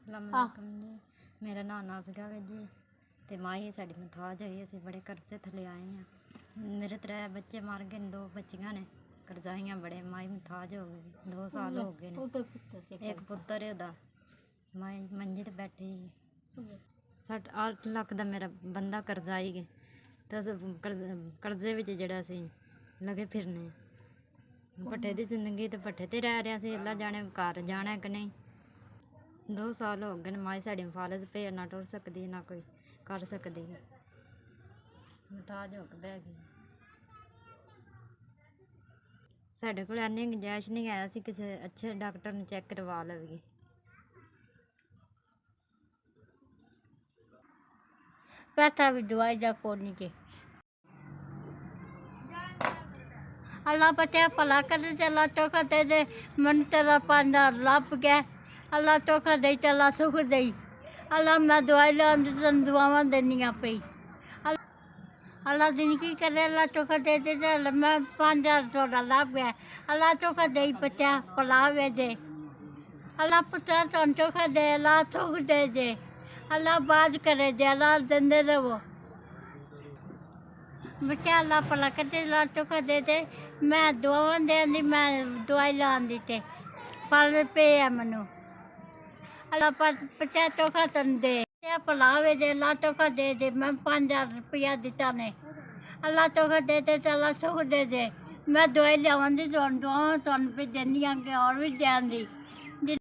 ਅਸਲਾਮੁਅਲੈਕਮ ਜੀ। ਮੇਰਾ ਨਾਮ ਨਾਜ਼ਗਾ ਹੈ ਜੀ ਤੇ ਮਾਂ ਸਾਡੀ ਮੁਹਤਾਜ ਹੋਈ। ਅਸੀਂ ਬੜੇ ਕਰਜ਼ੇ ਥੱਲੇ ਆਏ ਹਾਂ। ਮੇਰੇ 3 ਬੱਚੇ ਮਰ ਗਏ ਨੇ, 2 ਬੱਚੀਆਂ ਨੇ। ਕਰਜ਼ਾਈਆਂ ਬੜੇ, ਮਾਂ ਮੁਹਤਾਜ ਹੋ ਗਈ। 2 ਸਾਲ ਹੋ ਗਏ ਨੇ। ਇੱਕ ਪੁੱਤਰ ਹੈ ਉਹਦਾ, ਮਾਂ ਮੰਜੀ ਤੇ ਬੈਠੀ ਸੀ। 8 ਲੱਖ ਦਾ ਮੇਰਾ ਬੰਦਾ ਕਰਜ਼ਾਈ ਗਏ ਤੇ ਕਰਜ਼ੇ ਵਿੱਚ ਜਿਹੜਾ ਅਸੀਂ ਲਗੇ ਫਿਰਨੇ। ਭੱਠੇ ਦੀ ਜ਼ਿੰਦਗੀ ਤੇ ਭੱਠੇ ਤੇ ਰਹਿ ਰਿਹਾ ਸੀ। ਅੱਲਾ ਜਾਣੇ ਘਰ ਜਾਣਾ ਕਿ ਨਹੀਂ। 2 ਸਾਲ ਹੋ ਗਏ ਨੇ। ਮਾਂ ਸਾਡੀ ਫਾਲਜ ਪੇ ਨਾ ਟੁਰ ਸਕਦੀ, ਨਾ ਕੋਈ ਕਰ ਸਕਦੀ। ਮੁਹਤਾਜ ਹੋ ਕੇ ਬਹਿ ਗਈ। ਸਾਡੇ ਕੋਲ ਇੰਨੀ ਗੁੰਜਾਇਸ਼ ਨਹੀਂ ਹੈ ਅਸੀਂ ਕਿਸੇ ਅੱਛੇ ਡਾਕਟਰ ਨੂੰ ਚੈੱਕ ਕਰਵਾ ਲਈਏ। पैसा भी दवाई दा कोनी जे अल्लाह बच्चा भला करे ते अल्लाह चोखा दे दे। मन तेरा पांदा लभ गया। अल्लाह चोखा दे ते अल्लाह सुख दे। अल्लाह मैं दवाई लांदी तन दुआवां देनियां पई। अल्लाह दिन की करे। अल्लाह चोखा दे दे ते मैं 5000 थोड़ा लभ गया। अल्लाह चोखा दे बच्चा भला वे दे। अल्लाह पुत्रा तन चोखा दे। अल्लाह सुख दे दे। अल्लाह बाज करे दे। अल्लाह देंदे रहो बच्चा। अल्लाह भला करे। अल्लाह चोखा दे दे। मैं दुआवां देंदी, मैं दवाई लांदी ते फल पे है मैनू। अल्लाह बच्चा चोखा तन दे भला वे दे। अल्लाह चोखा दे दे। मैं 5000 रुपया दिता ने। अल्लाह चोखा दे दे ते अल्लाह सुख दे दे। मैं दवाई लियावांदी तुहानू दुआवां तुहानू भी देनियां कि और भी देंदी।